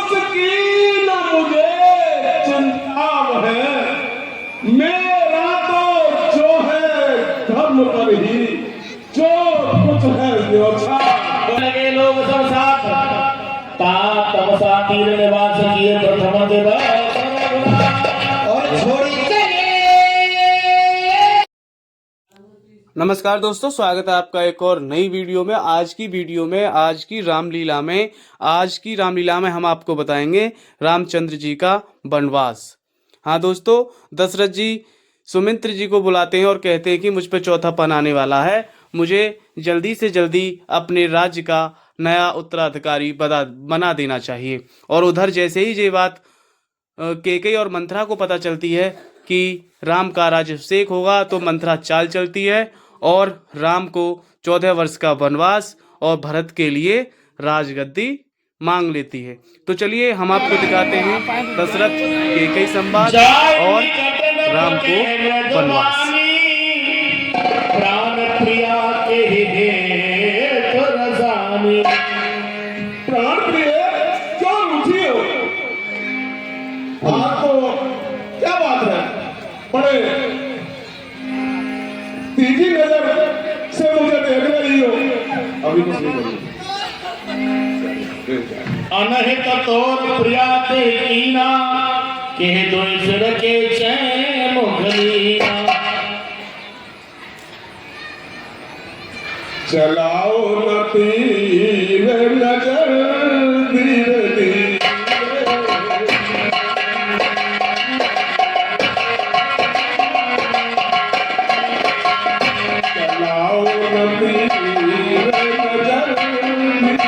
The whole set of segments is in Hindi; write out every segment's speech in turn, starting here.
उसकी न मुझे चिंता है, मेरा तो जो है धर्म पर ही जो कुछ है न्योछावर। लगे लोग सब साथ तपसा तीर निवास किए प्रथम दिवस और छोड़ी चले। नमस्कार दोस्तों, स्वागत है आपका एक और नई वीडियो में। आज की रामलीला में हम आपको बताएंगे रामचंद्र जी का वनवास। हाँ दोस्तों, दशरथ जी सुमित्र जी को बुलाते हैं और कहते हैं कि मुझ पे चौथापन आने वाला है, मुझे जल्दी से जल्दी अपने राज्य का नया उत्तराधिकारी बना देना चाहिए। और उधर जैसे ही ये बात कैकेयी और मंथरा को पता चलती है कि राम का राज्याभिषेक होगा, तो मंथरा चाल चलती है और राम को 14 वर्ष का वनवास और भरत के लिए राजगद्दी मांग लेती है। तो चलिए हम आपको दिखाते हैं दशरथ कैकेयी संवाद और राम को वनवास। प्राण प्रिया के प्राण प्रिय क्यों रूठी हो? आपको क्या बात है? बड़े तीखी नजर से मुझे देख रही हो। अभी कुछ नहीं करी। अनहित तोर प्रिया ते कीना के दोसर के चैन मुखलिया। चलाओ न तीर नजर धीरे धीरे, चलाओ न तीर नजर धीरे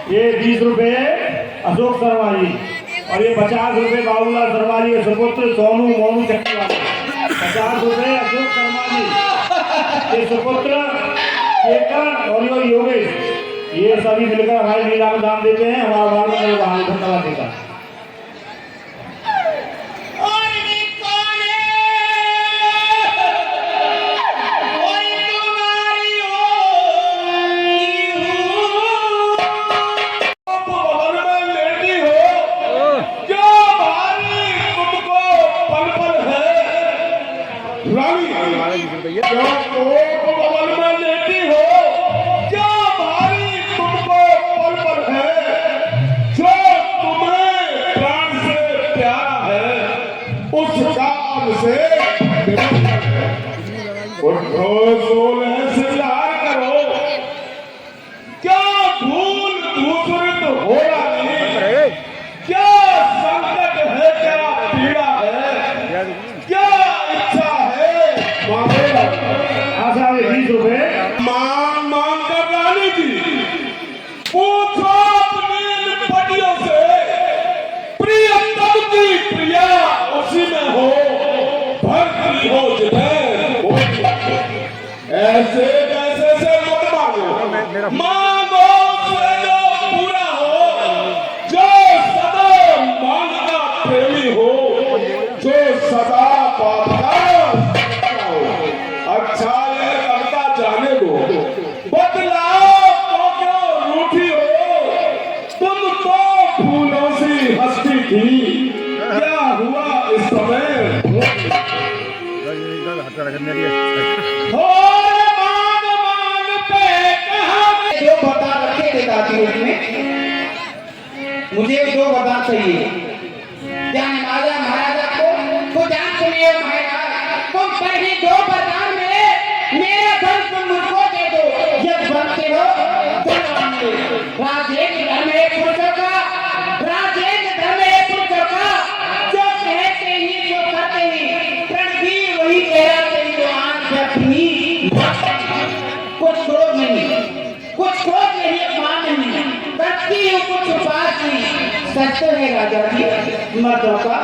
ये 20 रुपए अशोक शर्मा जी और ये 50 रुपए बाबूलाल शर्मा जी के सुपुत्र सोनू मोनू चक्की वाले। 50 रुपए अशोक शर्मा जी के सुपुत्र केतन और योगेश, ये सभी मिलकर हमारी लीला में दान देते हैं। हमारा बाल धन्यवाद देगा। क्या भूल दूसरित हो रही, क्या संकट है, क्या पीड़ा है, क्या इच्छा है, आशा 20 रुपए मान मान कर रानी जी पूछो अपनी पटियों से, प्रियतम की प्रिया उसी में हो, भक्ति हो जिन्हें हो। ऐसे कैसे से मत मांगो, मांगो से जो पूरा हो, जो सदा मांगना प्रेमी हो, जो सदा पाता हो। अच्छा ये करता जाने दो, बदलाओ तो क्यों रूठी हो, तुम तो फूलों सी हंसती थी, क्या हुआ इस समय? जो बता रखे थे दादी में, मुझे जो बता चाहिए। क्या महाराजा महाराजा को जान सुनिए महाराज, तुम पहले दो बता में मेरा धन तुम मुझको दे दो, जब बनते हो राजे के घर में पुरुषों का, राजे के घर में पुरुषों का, जो कहते ही जो करते ही प्रणवी वही कहते ही जो आंख अपनी कुछ क्रोध नहीं, कुछ क्रोध नहीं, अपमान नहीं करती हूँ, कुछ उपास नहीं। सच तो है राजा जी, मर्दों का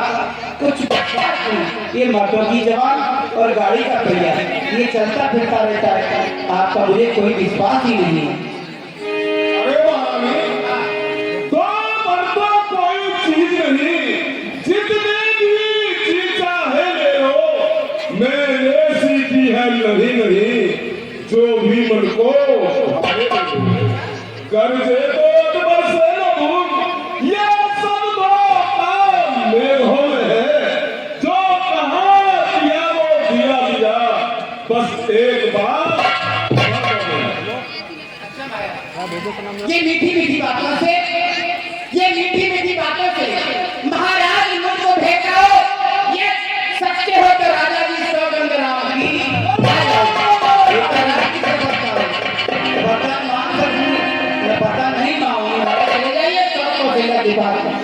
कुछ विश्वास नहीं। ये मर्दों की जवान और गाड़ी का पहिया, ये चलता फिरता रहता है, आपका मुझे कोई विश्वास ही नहीं है। अरे तो मर्दों कोई चीज नहीं, जितने भी चीज चाहे ले लो, मेरे सीधी कहती है नहीं नहीं, जो भी मन को भावे कर्जे तो अकबर से न भूल, ये सब दो काम मेघों में है, जो कहा दिया वो दिया दिया, बस एक बार। ये मीठी मीठी बातों से, ये मीठी मीठी बातों से महाराज मुझको भेजाओ, ये सच्चे हो तो राजा जी सौगंध राम की पता मान सकूं या पता नहीं मांगूंगा, चले जाइए सबको भेजा दीवार पर।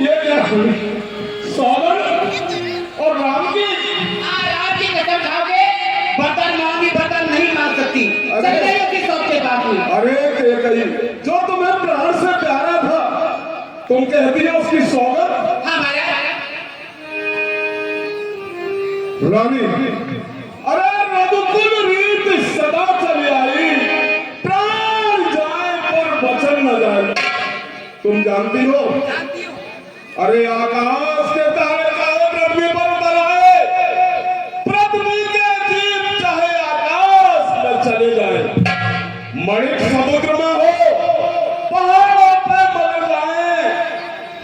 ये क्या हुई? सौगंध और राम की? राम की कसम खाओगे, बर्तन मांगी बर्तन नहीं मांग सकती, चले जाइए किस सबके पास में। अरे कही जो तुम्हें प्राण से प्यारा था, तुम कहती हो उसकी सौगंध? हाँ महाराज। रानी, अरे रघुकुल रीत सदा चली आई, प्राण जाए पर वचन न जाए, तुम जानती हो? अरे आकाश के तारे चाहे पृथ्वी पर उतर आए, पृथ्वी के जीव चाहे आकाश में चले जाए, मणिक समुद्र में हो, पहाड़ों पे मर जाए,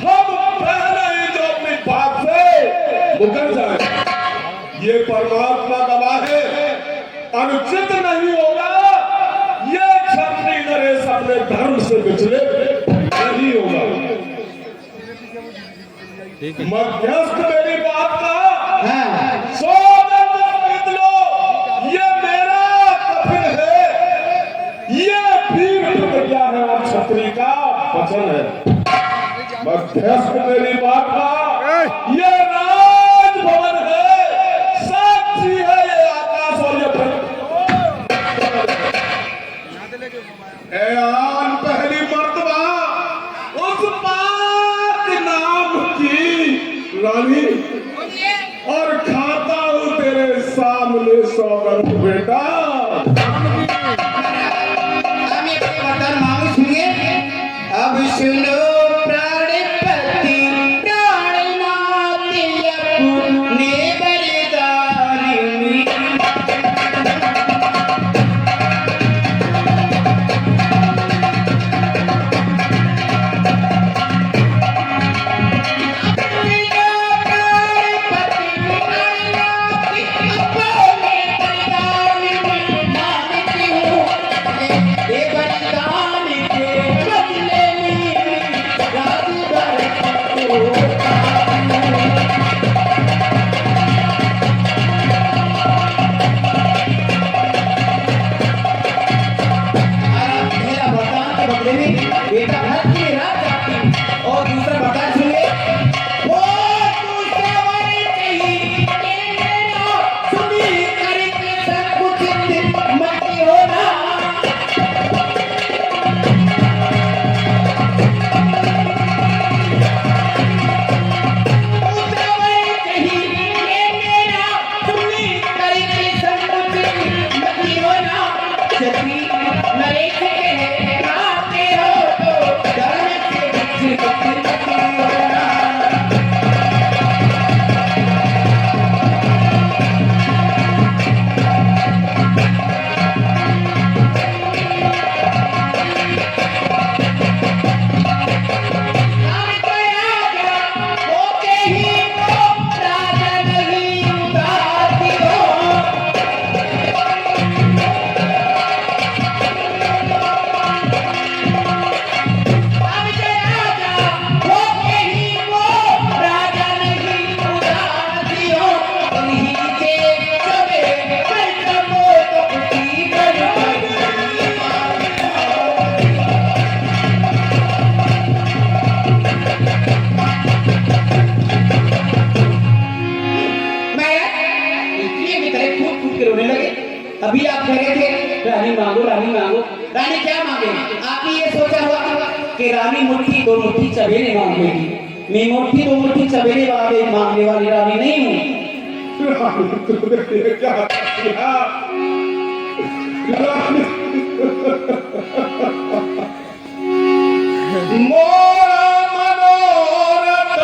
हम पहले ही जो अपनी बात से मुकर जाए, ये परमात्मा गवाह है, अनुचित नहीं होगा, ये क्षत्रिय नरेश अपने धर्म से विचले नहीं होगा। मध्यस्थ मेरी बात का सौगंध खरीद लो, ये मेरा कफन है, ये भीड़ प्रतिज्ञा है और क्षत्रिय का वचन है। मध्यस्थ मेरी बात का ये राजभवन है, साक्षी है ये आकाश और ये पृथ्वी। आन पहली मर्तबा उस पाक नाम की रानी, और खाता हूं तेरे सामने सौगंध बेटा। अब सुनो प्राणपति प्राणनाथ अपने बलिदानी, बेटा भक्त की रात जाती और दूसरा बता सुनिए, वो दूसरा वाली कही के मेरा सुनी करके सब कुछ मत होना, दूसरा वाली कही के मेरा सुनी करके सब कुछ मत होना, सती नरेश के राते हो तो धर्म के बीच होना। अभी आप कह रहे थे रानी मांगो रानी मांगो, रानी क्या मांगे? आपने ये सोचा हुआ कि रानी मुट्ठी दो मुट्ठी चबेले मांगेगी, मैं मुट्ठी दो मुट्ठी चबेले वाले मांगने वाली रानी नहीं हूँ। तुमने क्या किया? मोरा मनोरथ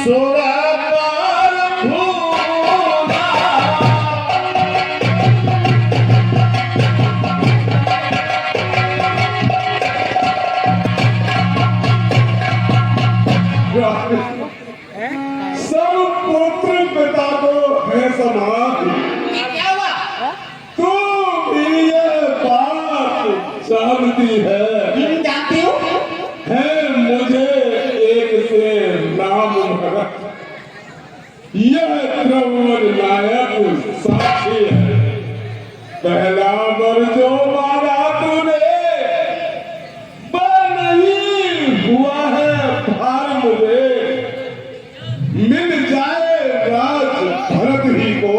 सुरा पार सब पुत्र पिता को है समान। ये क्या हुआ? तू भी ये बात जानती है। तुम जानते हो? है मुझे एक से नाम भरत, यह द्रविड़ नायक साक्षी है। पहला वर जो मांगा तूने वह नहीं हुआ है भार मुझे। मिल जाए राज भरत ही को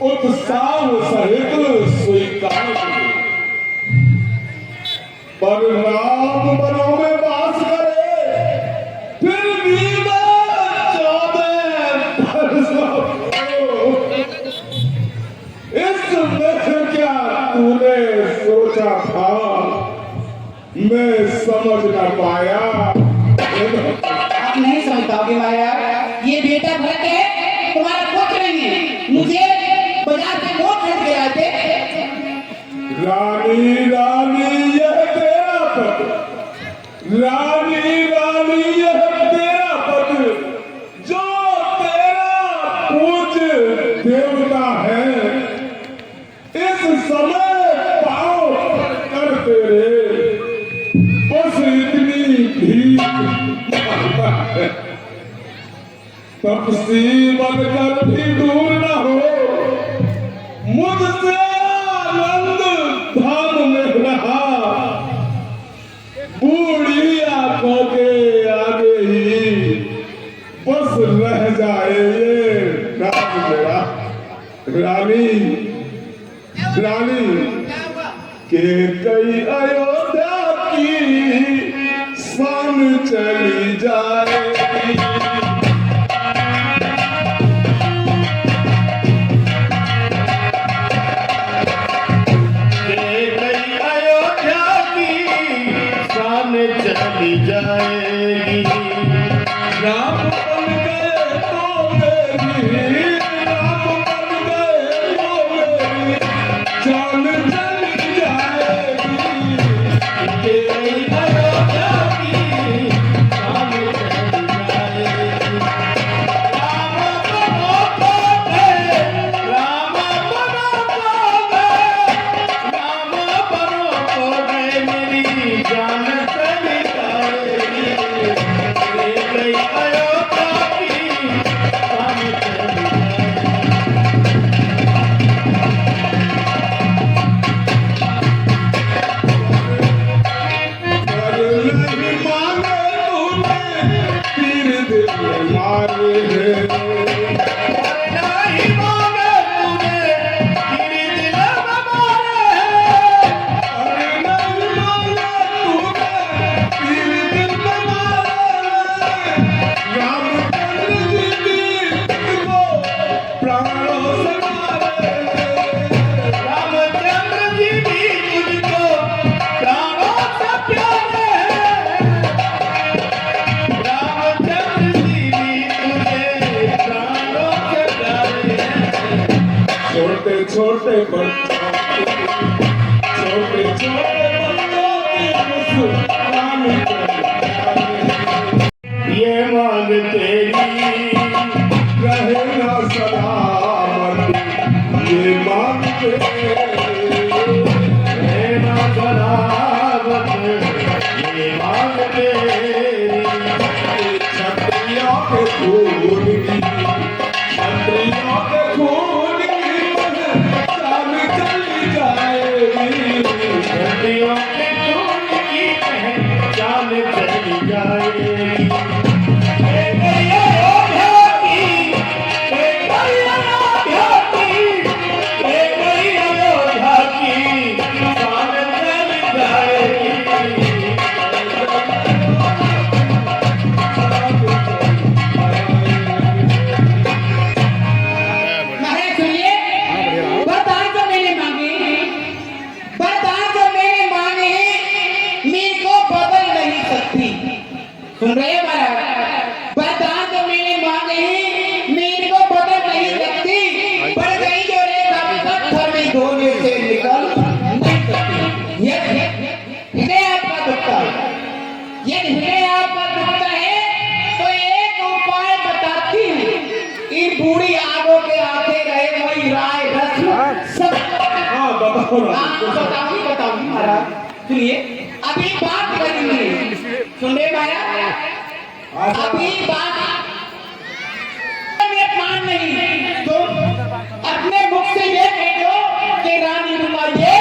उत्साह सहित स्वीकार। पर राम वनों में वास करे फिर भी मैं 14 बरसों को। इसमें क्या तूने सोचा था मैं समझ न पाया। आप नहीं समझ पाओगे महाराज, ये बेटा भरत है, तुम्हारा पुत्र नहीं है। मुझे बाजार से नोट खरीद के लाए थे। रानी रानी यह तेरा पत्र, रानी रानी यह तेरा पत्र, जो तेरा पूज्य देवता है। इस समय पाँव कर तेरे बस इतनी भीख मांगता है। तपसी बनकर भी दूर न हो, मुझसे आनंद धाम में रहा। बूढ़ी आंखों के आगे ही बस रह जाए ये नाम मेरा। रानी रानी के कई अयोध्या की शान चली जाएगी। चली जाएगी। राम बन गए तो मेरी, राम बन गए तो मेरी जान चली जाएगी। तेरी अयोध्या की शान चली जाएगी। राम बनो पावे, मेरी जान चली जाएगी। तेरी अयोध्या की शान चली जाएगी। पर नहीं माने तूने तीर दिल मारे हैं। नहीं मांगे तूने तेरी दिल में मारे हैं। अरे नहीं माने तूने तीर दिल में मारे हैं। रामचंद्र जी की को प्राणों से मारे हैं। रामचंद्र जी भी तुझको प्राणों से प्यारे हैं। रामचंद्र जी भी तुझे प्राणों से प्यारे हैं। छोटे छोटे बच्चों छोटे छोटे बच्चों की मुस्कान ये मांग तेरी रहे ना सलामत, ये मांगते है ना सलामत, ये मांग तेरी। क्षत्रियों के खून की, क्षत्रियों के खून की जान बताऊंगी महाराज। सुनिए, अभी बात करेंगे। सुन रहे महाराज, अभी बात में मान नहीं तो अपने मुख से ये कह दो कि रानी रुमाइए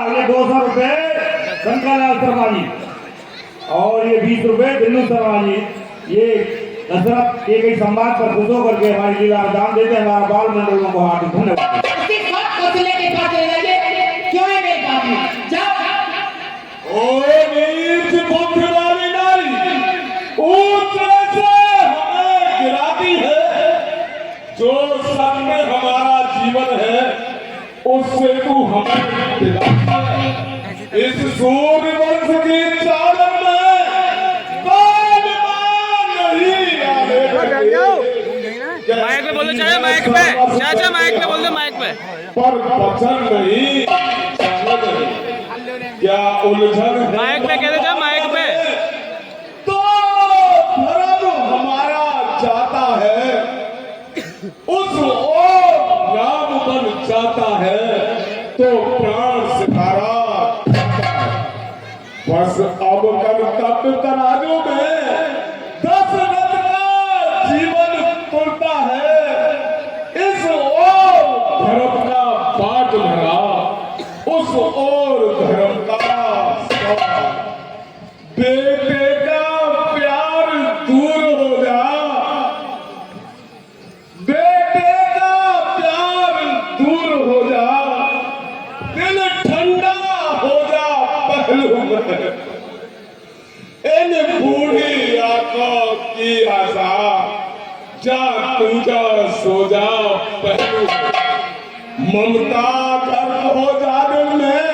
ये 200 रुपए शंकरलाल शर्मा जी और ये 20 रुपए दिल्लू शर्मा जी, ये दशरथ के कई संवाद पर खुश होकर के हमारी लीला में दान देते हैं। हमारा बाल मंडलों को हार्दिक धन्यवाद। क्यों है मेरे बाप में? जाओ ओए नीच बुद्ध वाली नारी, ऊंचे से हमें गिराती है। जो सब में हमारा जीवन है उससे तू हमें दिलाती है। इस सूर्य वंश की चादर में बालमान नहीं आने लगे। माइक पे बोलो चाचा, माइक पे चाचा, माइक पे बोल दो, माइक पे। पर वचन नहीं, क्या उलझन है? माइक पे कह दो चाचा, माइक पे। तो धर्म हमारा जाता है, उस ओर राम बन जाता है तो प्राण सितारा जाता है। बस अब कर्तव्य तराजू में दशरथ का जीवन तुलता है। इस ओर धर्म का बाट भरा, उस ओर धर्म का सौदा। बेटे का प्यार दूर हो जा, बेटे का प्यार दूर हो जा, दिल ठंडा हो जा पहलू में। इन बूढ़ी आंखों की आशा, जा तू जा सो जा पहलू में। ममता गर्म हो जा दिल में,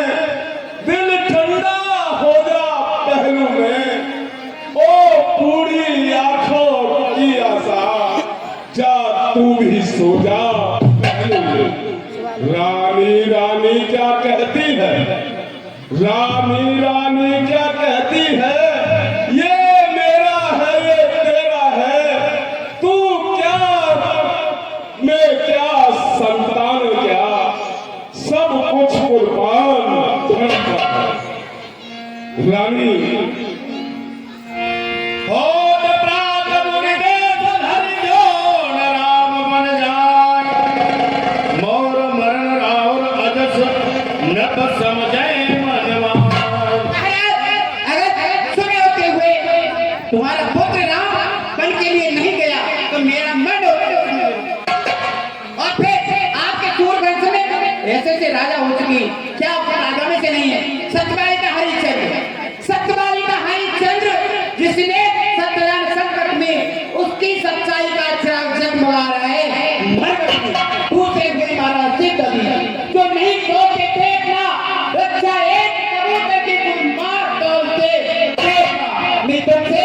दिल ठंडा हो जा पहलू में। ओ बूढ़ी आंखों की आशा, जा तू भी सो जा पहलू में। रानी रानी क्या कहती है, रानी रानी क्या कहती है, ये मेरा है ये तेरा है, तू क्या मैं क्या संतान क्या, सब कुछ कुर्बान धर्म का है। रानी हो प्रातः मुनिवेद धरि जोन राम बन जाय, मोर मरण राउर अजस नभ समझै मनवाय। अगर सुने होते हुए तुम्हारा पुत्र राम बन के लिए नहीं गया तो मेरा मन और फिर आपके सूर्यवंश में ऐसे राजा हो चुकी, क्या आपका राजा में से नहीं है? सत्यवादी का हरिश्चंद्र, सत्यवादी का हरिश्चंद्र जिसने सत्यनारायण संकट में उसकी सच्चाई का चिराग जगमगा रहा है। मरकट में दूसरे हुए महाराज सिद्ध जो नहीं सोचते थे ना रक्षा एक कबूतर की तुम मार तोलते देखना। मैं तुमसे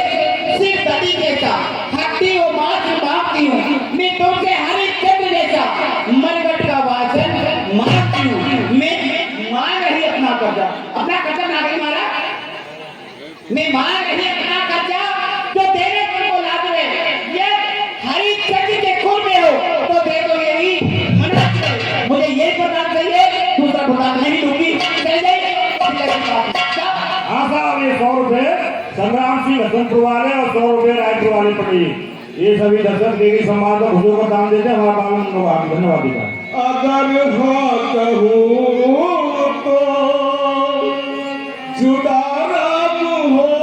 सिर्फ ददी जैसा हड्डी वो मात्र मांगती हूँ, मैं तुमसे हरिश्चंद्र जैसा मरकट का वाचन मांगती हूँ। मैं मांग रही अपना कर्जा, अपना कर्जा ना गई मारा, मैं मांग रही अपना कर्जा जो देने तुमको लाभ है। ये हरिश्चंद्र के खून में हो तो दे दो, यही मना मुझे ये प्रदान चाहिए, दूसरा प्रदान नहीं दूंगी। चल जाइए। हाँ साहब, ये 100 रुपए संग्राम सिंह हसनपुर वाले और 100 रुपए रायपुर वाले पड़े। ये सभी दर्शक देवी समाज का खुशियों का दान देते हैं। हमारा बालन को धन्यवाद देता है। अगर हाँ कहूँ तो जुदा राम होए,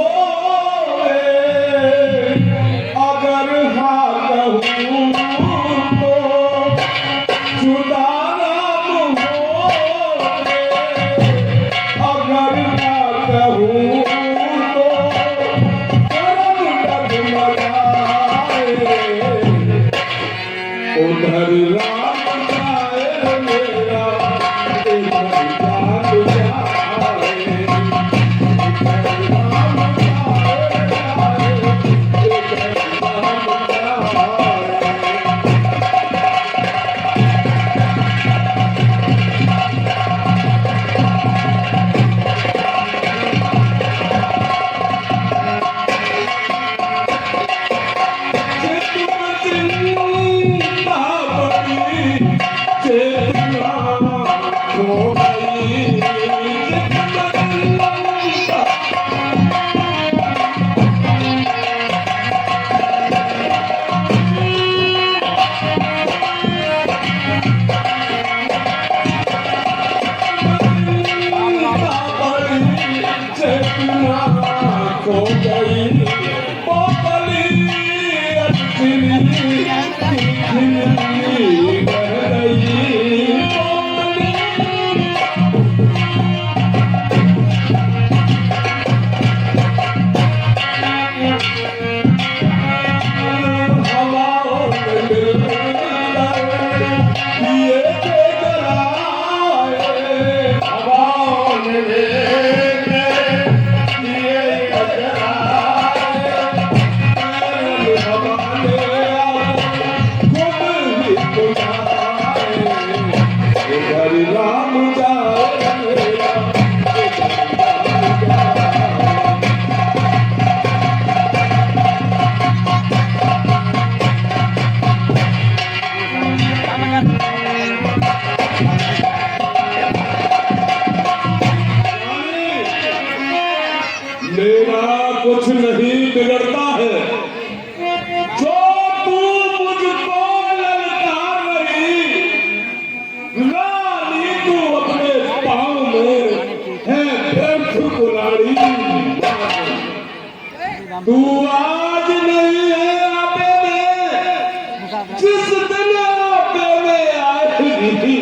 अगर हाँ कहूँ तो जुदा राम होए, अगर हाँ कहूँ तो करम डगमगाए। उधर राम जाए मेरा, इधर जान जाए। जो तू मुझको ललकार रही, रानी तू अपने पाँव में है व्यर्थ कुल्हाड़ी। तू आज नहीं है आपे में, जिस दिन आपे में आएगी,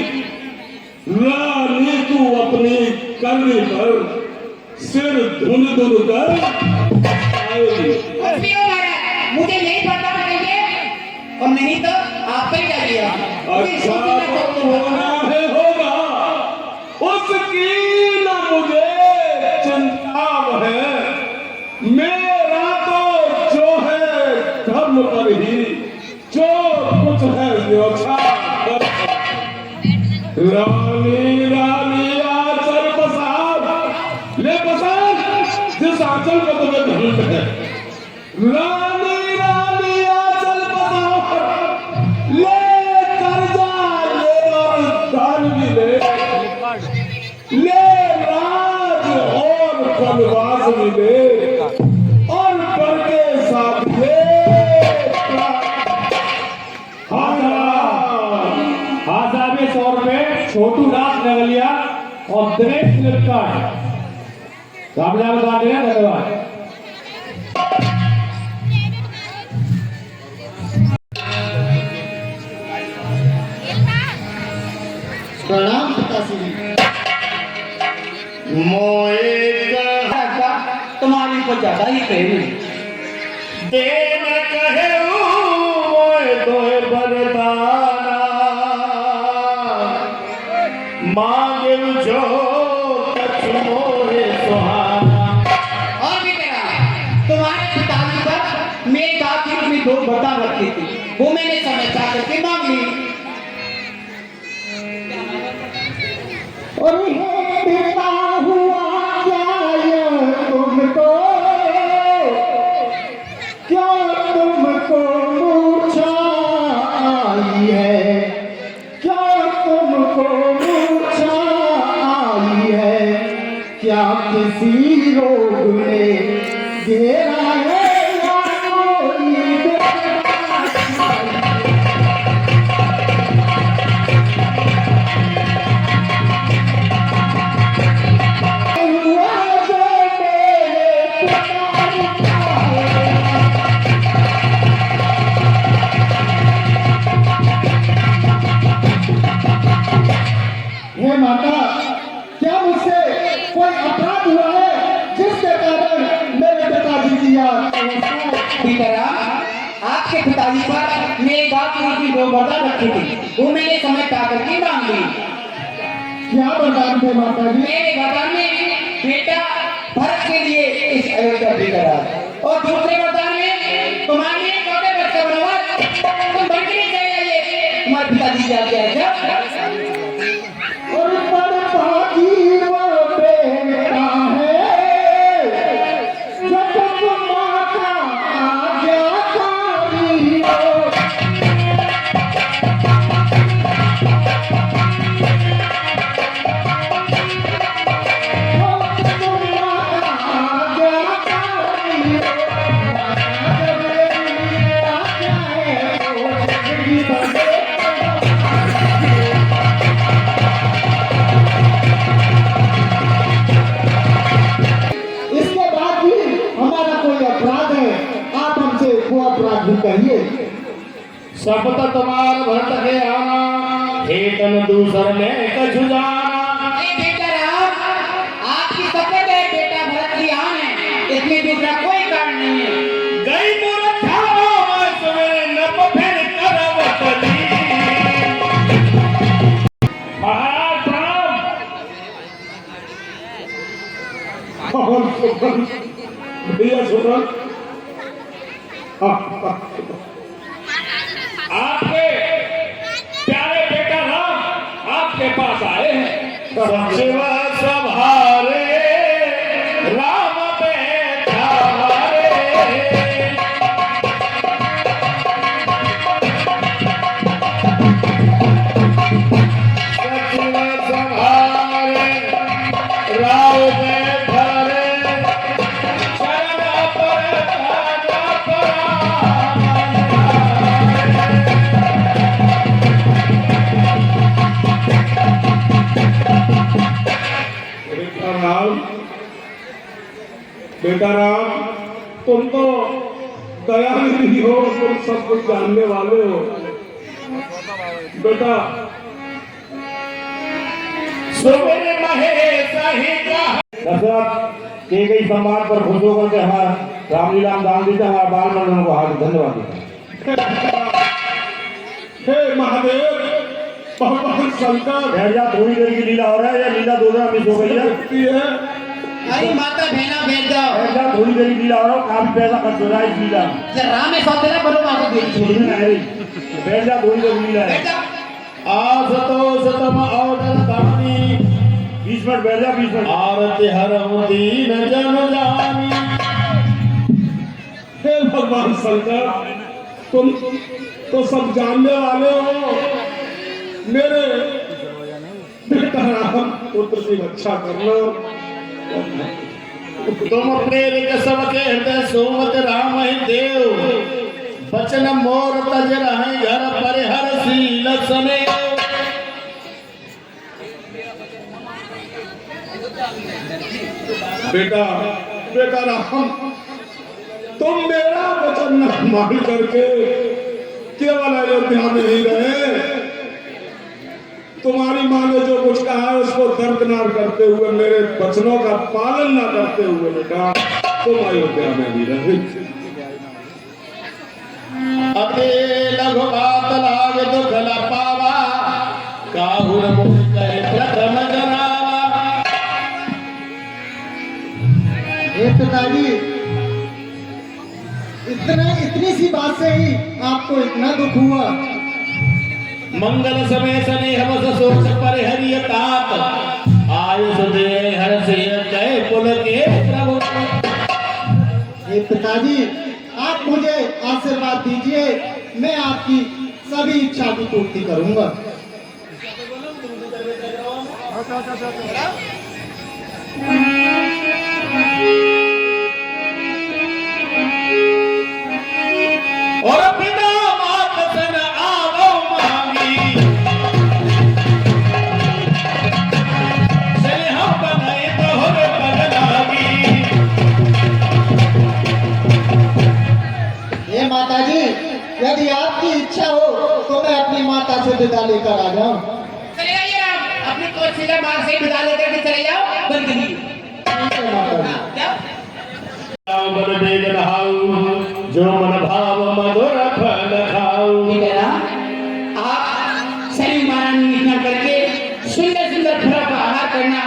रानी तू अपनी करनी पर सिर धुन धुन कर आएगी। पियो महाराज, मुझे नहीं पता चाहिए और नहीं तो आप ही चाहिए। अच्छा तो होना है होगा, उसकी न मुझे चिंता है। मेरा तो जो है धर्म पर ही, जो कुछ है न्योछावर। रानी रानी आंचल पसार, ले पसार जिस आंचल को तुम्हें धर्म है। रानी रानी आंचल पसार, ले कर्जा ले और दान भी ले राज और वनवास भी ले और पर के साथ ले साहब 100 रुपए छोटू दास नगलिया और दिनेश फ्लिपकार्ट रामलाल बता दे। धन्यवाद। प्रणाम पिताश्री। मोए तुम्हारी को ज्यादा ही प्रेम है। देन कहे मोए दोए बरदाना, मांगे जो कछ मोहे सुहाना। और भी तेरा, तुम्हारे पिताजी पर मेरी दादी अपनी दो बता रखी थी, वो मैंने समय चाह करके मांग ली। और पिता हुआ क्या तुमको, क्या तुमको मूर्छा आई है, क्या तुमको मूर्छा आई है, क्या किसी रोग ने घेरा है या कोई हे माता, क्या मुझसे कोई अपराध हुआ है जिसके कारण मेरे पिताजी की याद आपके पिताजी पर मेरे दादी की दो बरदान रखी थी, वो मैंने समय पा करके मांग ली। क्या बरदान थे माता जी? मेरे वरदान में बेटा भरत के लिए इस अयोध्या भी करा, और दूसरे वरदान में तुम्हारे लिए छोटे बच्चे बनवास तुम बन के नहीं चाहिए। तुम्हारे पिताजी क्या क्या है और बड़भागी वो बेटा है जब माँ का आज्ञाकारी हो। इसके बाद भी हमारा कोई अपराध है, आप हमसे वो अपराध भी कहिए। शपथ तुम्हार भरत के आना, हेतन दूसर में कछु जाना। बेटा राम, आपकी शपथ है बेटा भरत की आन है, इसमें दूसरा कोई कारण नहीं है। गई मूर्ख ठानो मैं सवेरे नप फिर करवत ली। महाराज प्रणाम। कौन सुपन भैया सुपन आपके प्यारे बेटा राम आपके पास आए हैं। शिव सभारे राम बैठा रे। शिव सभारे राम बैठा रे। शरण पर ताजा पर बेटा राम, तुम तो दयानिधि हो, तुम सब कुछ जानने वाले हो। बेटा सुमेर महेश ही कहा। दशरथ के गई सम्मान पर खुश होकर के हमारा रामलीला में दान दीजिए, हमारा बाल मंडल को हाथ धन्यवाद देता। हे महादेव, भगवान शंकर, बैठ जा, थोड़ी देर की लीला हो रहा है, या लीला दो दिन मिस हो गई है। अरे माता बहना बैठ जाओ। बैठ जा, थोड़ी देर की लीला हो रहा है, काफी पैसा खर्च हो रहा है इस लीला में। जब राम में सौते ना बनो माता देख छोड़ में नहीं, बैठ जा, थोड़ी देर की लीला बैठ है। जाओ। आसतोषतम औदर दानी, 20 मिनट बैठ जा, 20 मिनट। आरति हरहु दीन जन जानी। हे भगवान शंकर, तुम तो सब जानने वाले हो। मेरे बेटा राम पुत्र की रक्षा करना। तुम प्रेरित सबके हृदय सोमत राम ही देव, बचन मोर तज रहे घर परिहर शील सने। बेटा बेटा राम, तुम मेरा वचन न मान करके केवल अयोध्या में ही रहे। तुम्हारी माँ ने जो कुछ कहा है उसको दरकिनार करते हुए, मेरे वचनों का पालन न करते हुए बेटा तुम अयोध्या में ही रहे। अते लघु बात लाग दुख ल पावा, काहुर मुख कहे प्रथम जनावा। हे पिताजी, इतनी सी बात से ही आपको इतना दुख हुआ? मंगल समय सने हम सोच परिहरिय तात, आयुष दे हर से जय कुल के प्रभु। हे पिताजी, आप मुझे आशीर्वाद दीजिए, मैं आपकी सभी इच्छा की पूर्ति करूंगा। और पिता मात सन आवो मांगी, चले हम बनाए तोहर पग लागी। हे माताजी, यदि आपकी इच्छा हो तो मैं अपनी माता से विदा लेकर आ जाऊं। चले आइए राम, अपनी कौशल्या माँ से विदा लेकर के चले जाओ। बंद करिए। ठीक है माताजी। जाओ। मन बेग नहाऊ, जो मन भाव मधुर फल खाऊ। ठीक है ना, आप सही महारानी इतना करके सुंदर सुंदर फलों का आहार करना।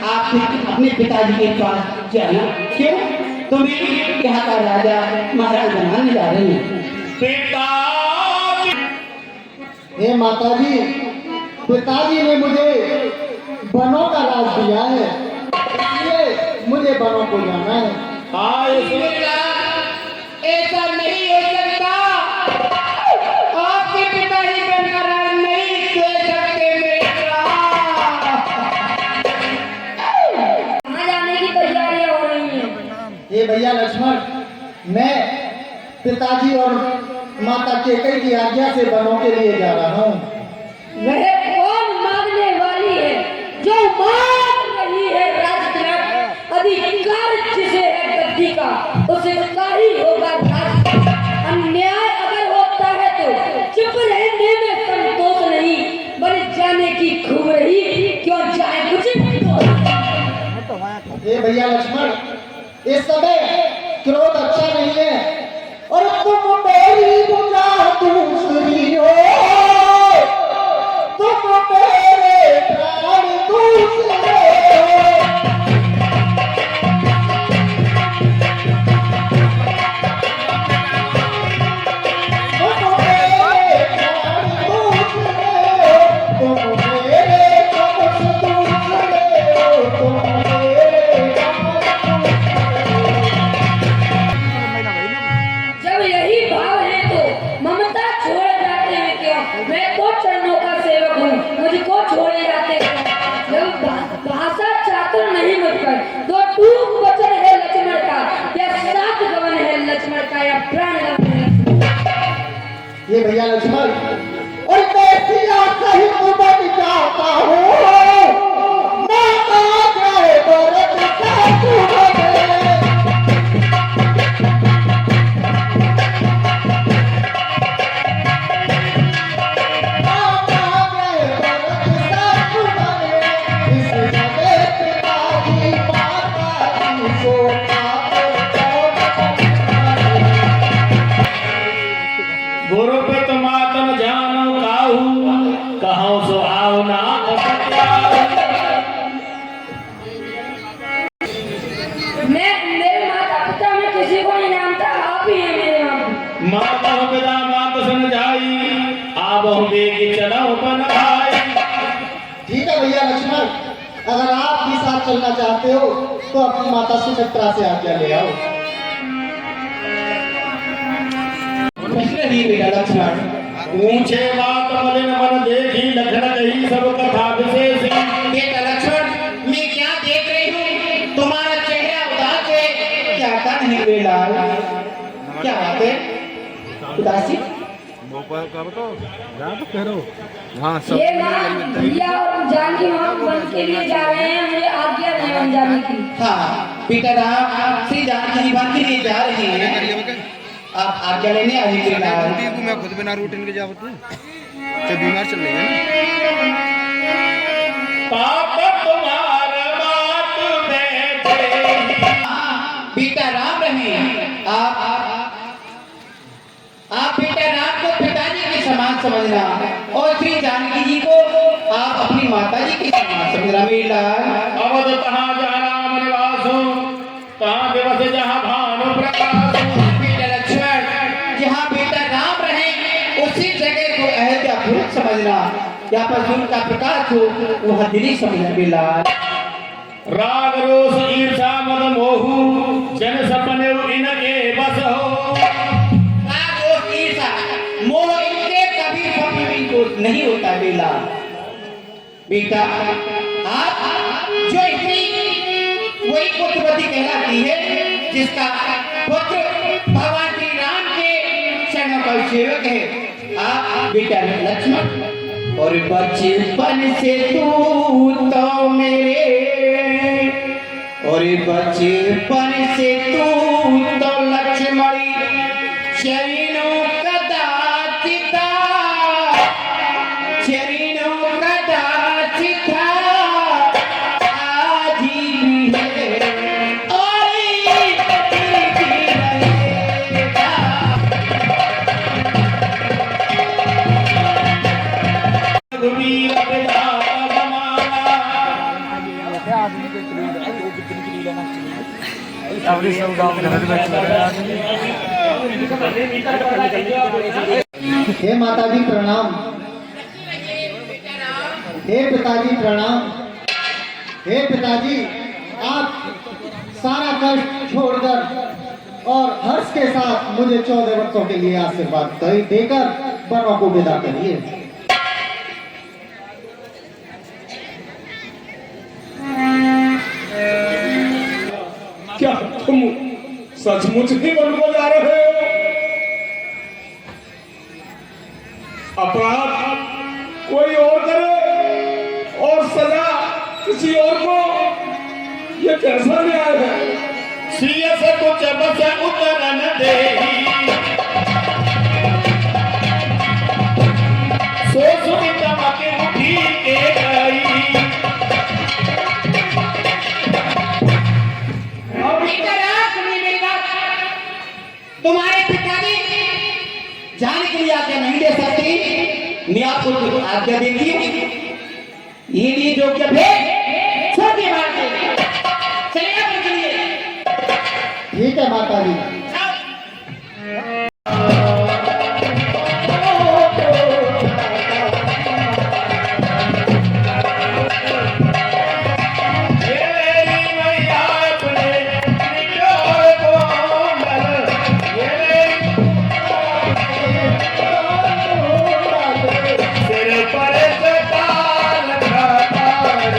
आप अपने पिताजी के पास जाना। क्यों? तुम्हें यहाँ का राजा महाराज बनाने जा रहे हैं। पिता हे माताजी, पिताजी ने मुझे बनों का राज दिया है, इसलिए मुझे बनों को जाना है। आय ऐसा नहीं हो सकता। आपके पिताजी बनकर राज नहीं दे सकते मेरा। कहाँ जाने की तैयारियां हो रही हैं? हे भैया लक्ष्मण, मैं पिताजी और माता केकई की आज्ञा से बनों के लिए जा रहा हूँ। वह कौन मांगने वाली है जो मांग रही है राजतिलक? अधिकार जिसे है गद्दी का, उसे का ही होगा राज। अन्याय अगर होता है तो चुप रहने में संतोष नहीं, बन जाने की खूब रही क्यों जाए कुछ। हे भैया लक्ष्मण, इस समय क्रोध अच्छा नहीं है, और तुम मेरी बुझा दूसरी हो, तुम मेरे प्राण दूसरे हो। तुम मेरे प्राण दूसरे हो, तुम मेरे कमस दूसरे हो, तुम मेरे कमस जब यही भाव है तो ममता छोड़ जाते हैं क्या? मैं तो चरणों का सेवक हूँ, मुझको छोड़े जाते हैं। जब भाषा चातुर नहीं मुझ पर, तो टूक वचन है लक्ष्मण का, या सात गवन है लक्ष्मण का, या प्राण गवन है लक्ष्मण का। ये भैया लक्ष्मण, और मैं सिया सहित बन जाता हूँ, माता जाए भरत का तू बने। माता पिता मात सन जाई आप देगी चलो बन भाई। ठीक है भैया लक्ष्मण, अगर आप भी साथ चलना चाहते हो तो अपनी माता सुमित्रा से आज्ञा ले आओ। प्रश्न ही बेटा लक्ष्मण। ऊंचे बात मलिन मन देखी लखन कही सब कथा विशेष। बेटा लक्ष्मण, मैं क्या देख रही हूँ, तुम्हारा चेहरा उदास है, क्या कारण है बेटा? क्या बात है उदासी? ये माँ भैया और जानकी माँ वन के लिए जा रहे हैं, मुझे आज्ञा नहीं वन जाने की। हाँ बेटा राम, श्री जानकी जी वन के लिए जा रहे हैं, आप आज्ञा लेने आए हैं बेटा। मैं खुद बिना रूटीन के जावत हूँ, तो बीमार चल रही है ना। पाप तुम्हारा बात बैठे। बेटा राम रहे, आप बेटा राम को पिताजी के समान समझना और श्री जानकी जी को आप अपनी माता जी के समान समझना। मेरा अवध कहाँ जहाँ राम निवास हो, कहाँ दिवस जहाँ भानु प्रकाश हो। बेटा लक्ष्मण, जहाँ बेटा राम रहे उसी जगह को अयोध्यापुर समझना, यहाँ पर सूर्य का प्रकाश हो वह दिल्ली समझना। बेला राग रोष ईर्षा मद मोहू जन सपने इनके बस हो। राग रोष ईर्षा मोह इनके कभी स्वप्न में को नहीं होता। बेला बेटा, आप जो स्त्री वही पुत्रवती कहलाती है जिसका पुत्र भगवान श्री राम के शरण का सेवक है। आप बेटा लक्ष्मण, और बचपन से तू तो मेरे, और बचपन से तू तो लक्ष्मणी चरणों कदाचिता, चरणों कदाचिता आज भी है और भी रहेगा। रघुवीर विधाता बमाना। हे माता जी प्रणाम, हे पिताजी प्रणाम। हे पिताजी, आप सारा कष्ट छोड़कर और हर्ष के साथ मुझे 14 वर्षों के लिए आशीर्वाद देकर बनों को विदा करिए। क्या तुम सचमुच ही वन को जा रहे हो? अपराध कोई और करे और सजा किसी और को, ये कैसा न्याय है? सिय से कुछ बस उतरन दे, सो सुनिता के उठी के गई। बेटा राम, सुनिए मेरी बात। तुम्हारे पिताजी जाने के लिए आज्ञा नहीं दे सकती, मैं आपको आज्ञा देती हूँ। ये लिए जो क्या भेद छोटे मार दे, चलेगा उनके लिए। ठीक है माता जी। सिर पर कटार खाता रे।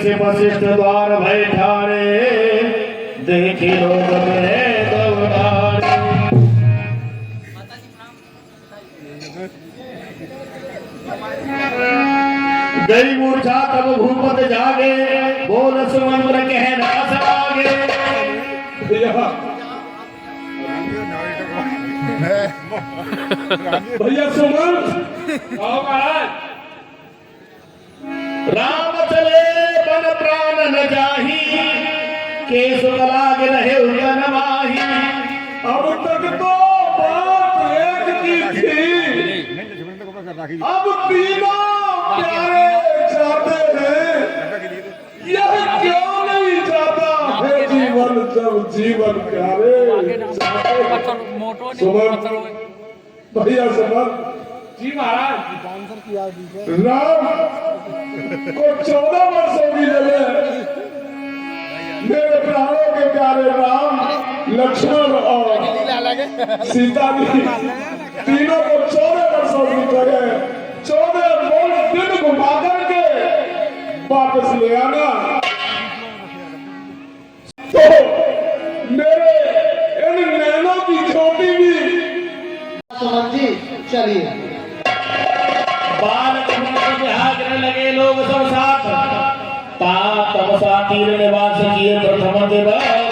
से वशिष्ठ द्वार भय ठारे, देखे लोग में दौड़ारे। गई मूर्छा तब भूपत जागे, बोल सुमंत्र कहना सरागे। भैया सुमन राम चले बन प्राण न जाही, केस लाग रहे उजन माही। अब तक तो बात एक की थी, अब तीनों प्यारे जाते हैं, यह क्यों नहीं जाता है जीवन जब जीवन प्यारे जाते। सुमन भैया सुमन जी महाराज। राम को 14 वर्षों की जगह मेरे प्राणों के प्यारे राम, लक्ष्मण और सीता जी तीनों को 14 वर्षों की जगह 14 दिन घुमा करके वापस ले आना। तो मेरे इन नैनों की छोटी भी सुमन जी चलिए। बाल बिहार लगे लोग सब साथ, ता तमसा तीर निवास किए प्रथम दिवस।